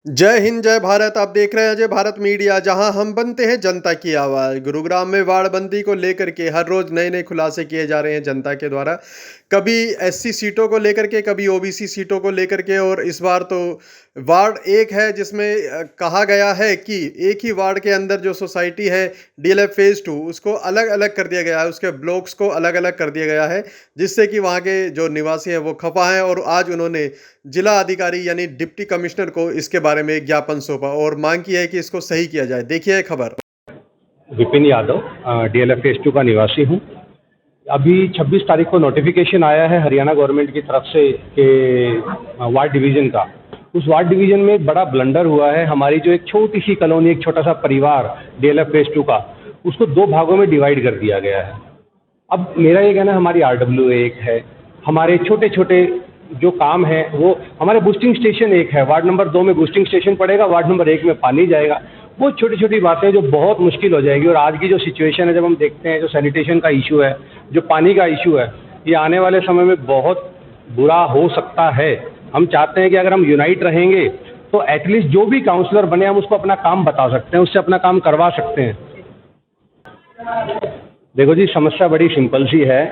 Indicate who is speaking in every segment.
Speaker 1: जय हिंद जय भारत। आप देख रहे हैं अजय भारत मीडिया, जहां हम बनते हैं जनता की आवाज़। गुरुग्राम में वार्डबंदी को लेकर के हर रोज नए नए खुलासे किए जा रहे हैं जनता के द्वारा। कभी एससी सीटों को लेकर के, कभी ओबीसी सीटों को लेकर के, और इस बार तो वार्ड एक है जिसमें कहा गया है कि एक ही वार्ड के अंदर जो सोसाइटी है डीएलएफ फेज 2 उसको अलग अलग कर दिया गया है, उसके ब्लॉक्स को अलग अलग कर दिया गया है, जिससे कि वहाँ के जो निवासी हैं वो खफा हैं। और आज उन्होंने जिला अधिकारी यानी डिप्टी कमिश्नर को इसके बारे में एक ज्ञापन सौंपा और मांग की है कि इसको सही किया जाए। देखिए खबर।
Speaker 2: विपिन यादव डीएलएफ फेज 2 का निवासी हूँ। अभी 26 तारीख को नोटिफिकेशन आया है हरियाणा गवर्नमेंट की तरफ से कि वार्ड डिवीज़न का। उस वार्ड डिवीज़न में एक बड़ा ब्लंडर हुआ है। हमारी जो एक छोटी सी कॉलोनी, एक छोटा सा परिवार डीएलएफ फेज 2 का, उसको 2 भागों में डिवाइड कर दिया गया है। अब मेरा ये कहना है, हमारी आरडब्ल्यू एक है, हमारे छोटे छोटे जो काम है वो, हमारे बूस्टिंग स्टेशन एक है, वार्ड नंबर 2 में बूस्टिंग स्टेशन पड़ेगा, वार्ड नंबर 1 में पानी जाएगा। वो छोटी छोटी बातें जो बहुत मुश्किल हो जाएगी। और आज की जो सिचुएशन है, जब हम देखते हैं जो सैनिटेशन का इशू है, जो पानी का इशू है, ये आने वाले समय में बहुत बुरा हो सकता है। हम चाहते हैं कि अगर हम यूनाइट रहेंगे तो एटलीस्ट जो भी काउंसलर बने हम उसको अपना काम बता सकते हैं, उससे अपना काम करवा सकते हैं। देखो जी, समस्या बड़ी सिंपल सी है।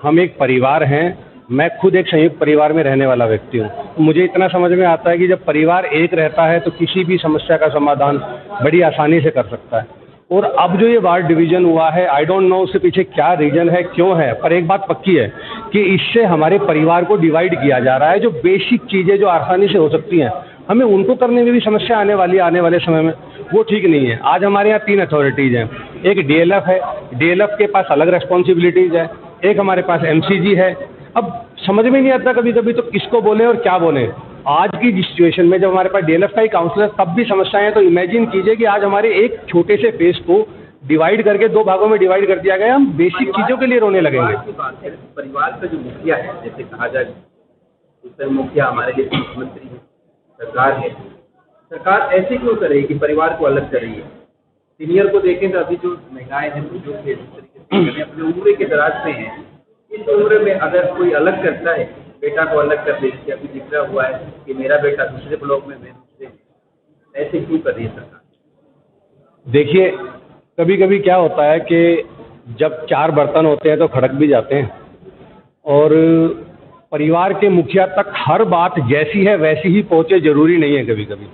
Speaker 2: हम एक परिवार हैं, मैं खुद एक संयुक्त परिवार में रहने वाला व्यक्ति हूँ। मुझे इतना समझ में आता है कि जब परिवार एक रहता है तो किसी भी समस्या का समाधान बड़ी आसानी से कर सकता है। और अब जो ये वार्ड डिवीज़न हुआ है, आई डोंट नो उसके पीछे क्या रीज़न है, क्यों है, पर एक बात पक्की है कि इससे हमारे परिवार को डिवाइड किया जा रहा है। जो बेसिक चीज़ें जो आसानी से हो सकती हैं, हमें उनको करने में भी समस्या आने वाली है आने वाले समय में, वो ठीक नहीं है। आज हमारे यहाँ 3 अथॉरिटीज़ हैं। एक डीएलएफ है, डीएलएफ के पास अलग रेस्पॉन्सिबिलिटीज़ है। एक हमारे पास एमसीजी है। अब समझ में नहीं आता कभी कभी तो किसको बोलें और क्या बोलें। आज की सिचुएशन में जब हमारे पास डीएलएफ का ही काउंसलर तब भी समस्याएं हैं, तो इमेजिन कीजिए कि आज हमारे एक छोटे से फेस को डिवाइड करके 2 भागों में डिवाइड कर दिया गया। हम बेसिक चीज़ों के लिए रोने लगेंगे।
Speaker 3: परिवार का जो मुखिया है, जैसे कहा जाए, उसका मुखिया हमारे लिए मुख्यमंत्री है, सरकार है। सरकार ऐसे क्यों कर रही है कि परिवार को अलग कर रही है? सीनियर को देखें तो अभी जो महिलाएं हैं, जो जिस तरीके से अपने उम्र के दराज में हैं, इस उम्र में अगर कोई अलग करता है, बेटा को अलग कर देती है। अभी दिख रहा हुआ है कि मेरा बेटा दूसरे ब्लॉक में, मैं दूसरे में, ऐसे क्यों कर रही है सरकार?
Speaker 2: देखिए, कभी कभी क्या होता है कि जब 4 बर्तन होते हैं तो खड़क भी जाते हैं। और परिवार के मुखिया तक हर बात जैसी है वैसी ही पहुँचे ज़रूरी नहीं है कभी कभी।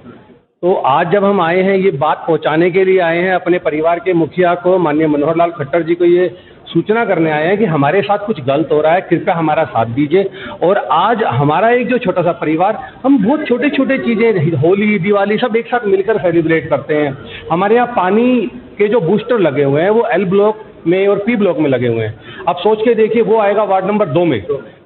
Speaker 2: तो आज जब हम आए हैं, ये बात पहुंचाने के लिए आए हैं, अपने परिवार के मुखिया को, माननीय मनोहर लाल खट्टर जी को ये सूचना करने आए हैं कि हमारे साथ कुछ गलत हो रहा है, कृपया हमारा साथ दीजिए। और आज हमारा एक जो छोटा सा परिवार, हम बहुत छोटे छोटे चीज़ें, होली, दिवाली सब एक साथ मिलकर सेलिब्रेट करते हैं। हमारे यहाँ पानी के जो बूस्टर लगे हुए हैं वो एल ब्लॉक में और पी ब्लॉक में लगे हुए हैं। अब सोच के देखिए, वो आएगा वार्ड नंबर 2 में,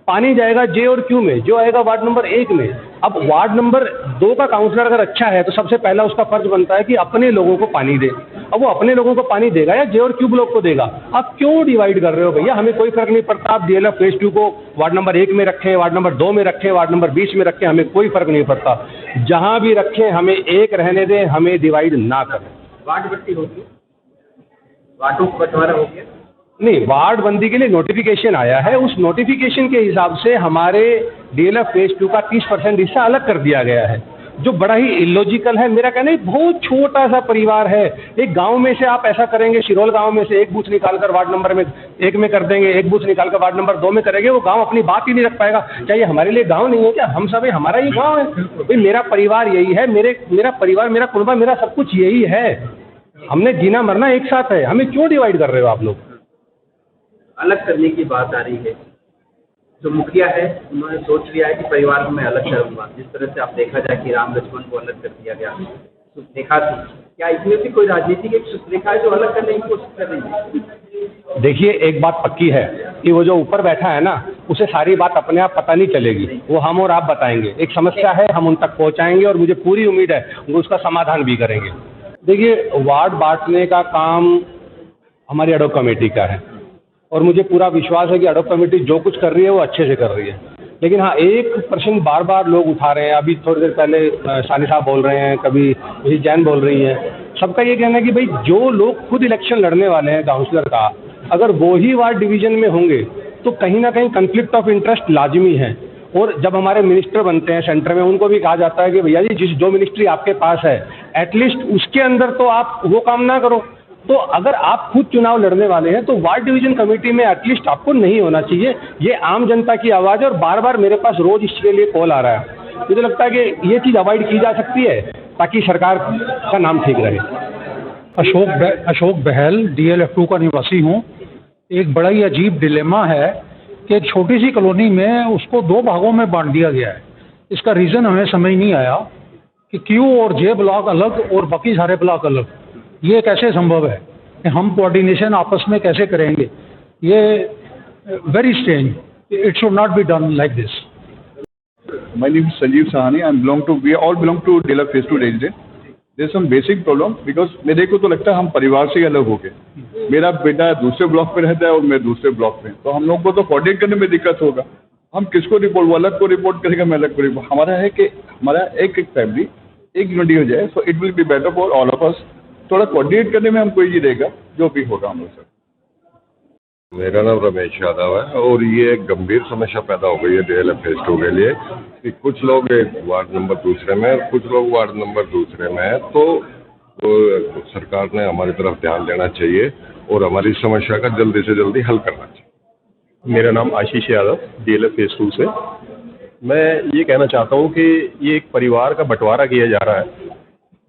Speaker 2: पानी जाएगा जे और क्यू में, जो आएगा वार्ड नंबर 1 में। अब वार्ड नंबर 2 का काउंसलर अगर अच्छा है तो सबसे पहला उसका फर्ज बनता है कि अपने लोगों को पानी दे। अब वो अपने लोगों को पानी देगा या जे और क्यू ब्लॉक को देगा? आप क्यों डिवाइड कर रहे हो भैया? हमें कोई फर्क नहीं पड़ता। आप डीएलएफ फेज 2 को वार्ड नंबर 1 में रखें, वार्ड नंबर 2 में रखें, वार्ड नंबर 20 में रखें, हमें कोई फर्क नहीं पड़ता। जहाँ भी रखें हमें एक रहने दें, हमें डिवाइड ना करें।
Speaker 3: वार्ड बट्टी होगी, वार्डों को बंटवारा हो गया
Speaker 2: नहीं, वार्ड बंदी के लिए नोटिफिकेशन आया है। उस नोटिफिकेशन के हिसाब से हमारे डीएलएफ फेज 2 का 30% हिस्सा अलग कर दिया गया है, जो बड़ा ही इलॉजिकल है। मेरा कहना है, बहुत छोटा सा परिवार है। एक गांव में से आप ऐसा करेंगे, शिरोल गांव में से एक बूथ निकालकर वार्ड नंबर में 1 में कर देंगे, एक बूथ निकालकर वार्ड नंबर 2 में करेंगे, वो गांव अपनी बात ही नहीं रख पाएगा। क्या ये हमारे लिए गांव नहीं है क्या? हम सब हमारा ही गांव है भाई। मेरा परिवार यही है, मेरा परिवार, मेरा कुनबा, मेरा सब कुछ यही है। हमने जीना मरना एक साथ है, हमें क्यों डिवाइड कर रहे हो आप लोग?
Speaker 3: अलग करने की बात आ रही है। जो मुखिया है उन्होंने सोच लिया है कि परिवार को मैं अलग करूंगा। जिस तरह से आप देखा जाए कि राम लक्ष्मण को अलग कर दिया गया, तो देखा थी क्या इसमें भी कोई राजनीतिक एक सुरेखा है जो अलग करने की कोशिश कर रही है?
Speaker 2: देखिए, एक बात पक्की है कि वो जो ऊपर बैठा है ना, उसे सारी बात अपने आप पता नहीं चलेगी। वो हम और आप बताएंगे। एक समस्या है, हम उन तक पहुंचाएंगे और मुझे पूरी उम्मीद है वो उसका समाधान भी करेंगे। देखिए, वार्ड बांटने का काम हमारी एडॉक कमेटी का है और मुझे पूरा विश्वास है कि एडॉक कमेटी जो कुछ कर रही है वो अच्छे से कर रही है। लेकिन हाँ, एक प्रश्न बार बार लोग उठा रहे हैं। अभी थोड़ी देर पहले सानी साहब बोल रहे हैं, कभी मिसेस जैन बोल रही हैं। सबका ये कहना है कि भाई, जो लोग खुद इलेक्शन लड़ने वाले हैं काउंसलर का, अगर वो ही वार्ड डिवीज़न में होंगे तो कहीं ना कहीं कन्फ्लिक्ट ऑफ इंटरेस्ट लाजमी है। और जब हमारे मिनिस्टर बनते हैं सेंटर में, उनको भी कहा जाता है कि भैया जी जो मिनिस्ट्री आपके पास है एटलीस्ट उसके अंदर तो आप वो काम ना करो। तो अगर आप खुद चुनाव लड़ने वाले हैं तो वार्ड डिवीजन कमेटी में एटलीस्ट आपको नहीं होना चाहिए। ये आम जनता की आवाज़ है और बार बार मेरे पास रोज इसके लिए कॉल आ रहा है। मुझे लगता है कि ये चीज़ अवॉइड की जा सकती है ताकि सरकार का नाम ठीक रहे।
Speaker 4: अशोक बहल DLF2 का निवासी हूँ। एक बड़ा ही अजीब डिलेमा है कि एक छोटी सी कॉलोनी में उसको 2 भागों में बांट दिया गया है। इसका रीज़न हमें समझ नहीं आया कि Q और J ब्लॉक अलग और बाकी सारे ब्लॉक अलग। ये कैसे संभव है कि हम कोऑर्डिनेशन आपस में कैसे करेंगे? ये very strange, it should not be done like this.
Speaker 5: My name is Sanjeev Sahani. We all belong to DLF Phase 2 resident. There's some basic problem because मेरे को तो लगता है हम परिवार से ही अलग हो गए। मेरा बेटा दूसरे ब्लॉक पे रहता है और मैं दूसरे ब्लॉक में, तो हम लोग को तो कोऑर्डिनेट करने में दिक्कत होगा। हम किसको रिपोर्ट, वो अलग को रिपोर्ट करेगा, मैं अलग को रिपोर्ट। हमारा है कि हमारा एक फैमिली एक यूनिटी हो जाए, so it will be better for all of us. थोड़ा कोऑर्डिनेट करने में हमको ये रहेगा, जो भी होगा हम लोग सर।
Speaker 6: मेरा नाम रमेश यादव है और ये एक गंभीर समस्या पैदा हो गई है DLF Phase 2 के लिए कि कुछ लोग एक वार्ड नंबर दूसरे में, कुछ लोग वार्ड नंबर दूसरे में है। तो सरकार ने हमारी तरफ ध्यान देना चाहिए और हमारी समस्या का जल्दी से जल्दी हल करना चाहिए।
Speaker 7: मेरा नाम आशीष यादव DLF Phase 2 से। मैं ये कहना चाहता हूँ कि ये एक परिवार का बंटवारा किया जा रहा है,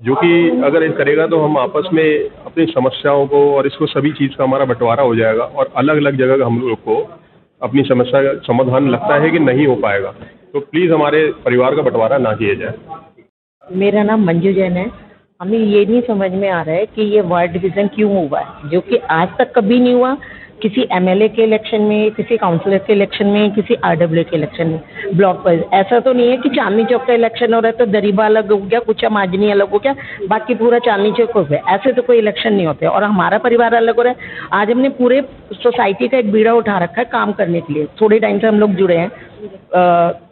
Speaker 7: जो कि अगर ये करेगा तो हम आपस में अपनी समस्याओं को और इसको सभी चीज़ का हमारा बंटवारा हो जाएगा और अलग अलग जगह हम लोग को अपनी समस्या का समाधान लगता है कि नहीं हो पाएगा। तो प्लीज़ हमारे परिवार का बंटवारा ना किया जाए।
Speaker 8: मेरा नाम मंजू जैन है। हमें ये नहीं समझ में आ रहा है कि ये वार्ड डिवीज़न क्यों हुआ है, जो कि आज तक कभी नहीं हुआ। किसी MLA के इलेक्शन में, किसी काउंसलर के इलेक्शन में, किसी RW के इलेक्शन में, ब्लॉक पर। ऐसा तो नहीं है कि चांदनी चौक का इलेक्शन हो रहा है तो दरीबा अलग हो गया, कुछ माजनी अलग हो गया, बाकी पूरा चांदनी चौक हो गया। ऐसे तो कोई इलेक्शन नहीं होते। और हमारा परिवार अलग हो रहा है। आज हमने पूरे सोसाइटी का एक बीड़ा उठा रखा है काम करने के लिए। थोड़े टाइम से हम लोग जुड़े हैं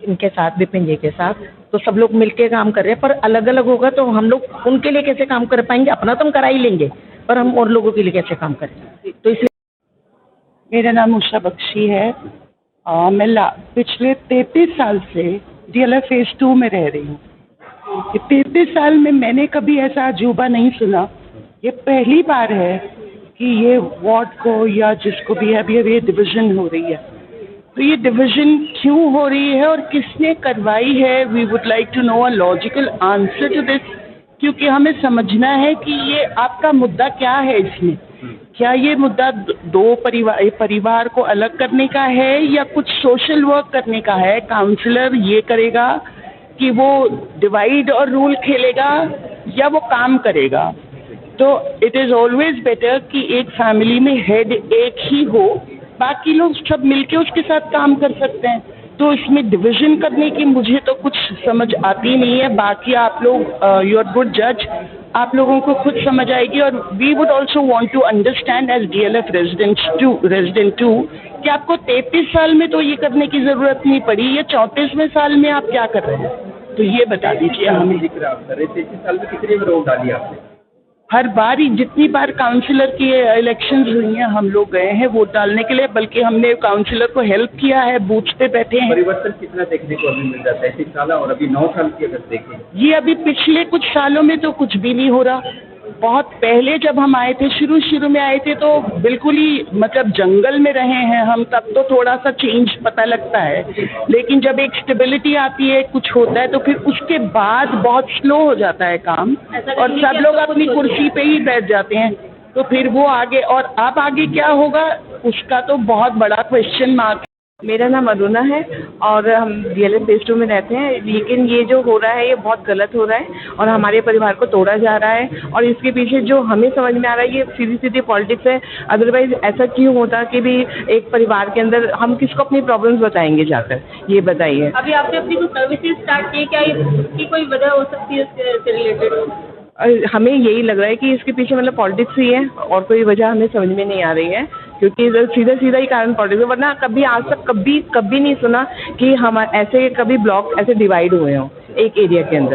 Speaker 8: इनके साथ, विपिन जी के साथ। तो सब लोग मिलके काम कर रहे हैं, पर अलग अलग होगा तो हम लोग उनके लिए कैसे काम कर पाएंगे? अपना तो हम करा ही लेंगे, पर हम और लोगों के लिए कैसे काम करेंगे? तो इसलिए
Speaker 9: मेरा नाम उषा बख्शी है। मैं पिछले 33 साल से DLF Phase 2 में रह रही हूँ। 33 साल में मैंने कभी ऐसा अजूबा नहीं सुना। ये पहली बार है कि ये वार्ड को या जिसको भी है अभी ये डिवीज़न हो रही है। तो ये डिवीज़न क्यों हो रही है और किसने करवाई है? We would like to know a logical answer to this, क्योंकि हमें समझना है कि ये आपका मुद्दा क्या है इसमें। क्या ये मुद्दा दो परिवार को अलग करने का है या कुछ सोशल वर्क करने का है? काउंसलर ये करेगा कि वो डिवाइड और रूल खेलेगा या वो काम करेगा? तो इट इज़ ऑलवेज बेटर कि एक फैमिली में हेड एक ही हो, बाकी लोग सब मिलके उसके साथ काम कर सकते हैं। तो इसमें डिवीज़न करने की मुझे तो कुछ समझ आती नहीं है। बाकी आप लोग यू आर गुड जज, आप लोगों को खुद समझ आएगी। और we would also want to understand as DLF resident 2 कि आपको 33 साल में तो ये करने की ज़रूरत नहीं पड़ी, ये 34वें साल में आप क्या कर रहे हैं? तो ये बता दीजिए हमें।
Speaker 3: 33 साल में कितनी बार वोट डाली आपने?
Speaker 9: हर बार ही जितनी बार काउंसलर की इलेक्शंस हुई हैं हम लोग गए हैं वोट डालने के लिए, बल्कि हमने काउंसलर को हेल्प किया है, बूथ पे बैठे हैं।
Speaker 3: परिवर्तन कितना देखने को अभी मिल जाता है 33 साल और अभी 9 साल की अगर देखें?
Speaker 9: ये अभी पिछले कुछ सालों में तो कुछ भी नहीं हो रहा। बहुत पहले जब हम आए थे, शुरू में आए थे, तो बिल्कुल ही मतलब जंगल में रहे हैं हम, तब तो थोड़ा सा चेंज पता लगता है। लेकिन जब एक स्टेबिलिटी आती है, कुछ होता है, तो फिर उसके बाद बहुत स्लो हो जाता है काम और सब लोग अपनी कुर्सी पे ही बैठ जाते हैं। तो फिर वो आगे, और अब आगे क्या होगा उसका तो बहुत बड़ा क्वेश्चन मार्क।
Speaker 8: मेरा नाम अरुणा है और हम DLF Phase 2 में रहते हैं। लेकिन ये जो हो रहा है ये बहुत गलत हो रहा है और हमारे परिवार को तोड़ा जा रहा है। और इसके पीछे जो हमें समझ में आ रहा है ये सीधी पॉलिटिक्स है। अदरवाइज ऐसा क्यों होता कि भी एक परिवार के अंदर हम किसको अपनी प्रॉब्लम्स बताएंगे जाकर? ये बताइए।
Speaker 10: अभी आपने अपनी कुछ सर्विसेज स्टार्ट की, क्या इसकी कोई वजह हो सकती है इससे रिलेटेड?
Speaker 8: हमें यही लग रहा है कि इसके पीछे मतलब पॉलिटिक्स ही है और कोई वजह हमें समझ में नहीं आ रही है, क्योंकि सीधा ही कारण पॉलिटिक्स है। वरना कभी आज तक कभी नहीं सुना कि हम ऐसे कभी ब्लॉक ऐसे डिवाइड हुए हों एक एरिया के अंदर।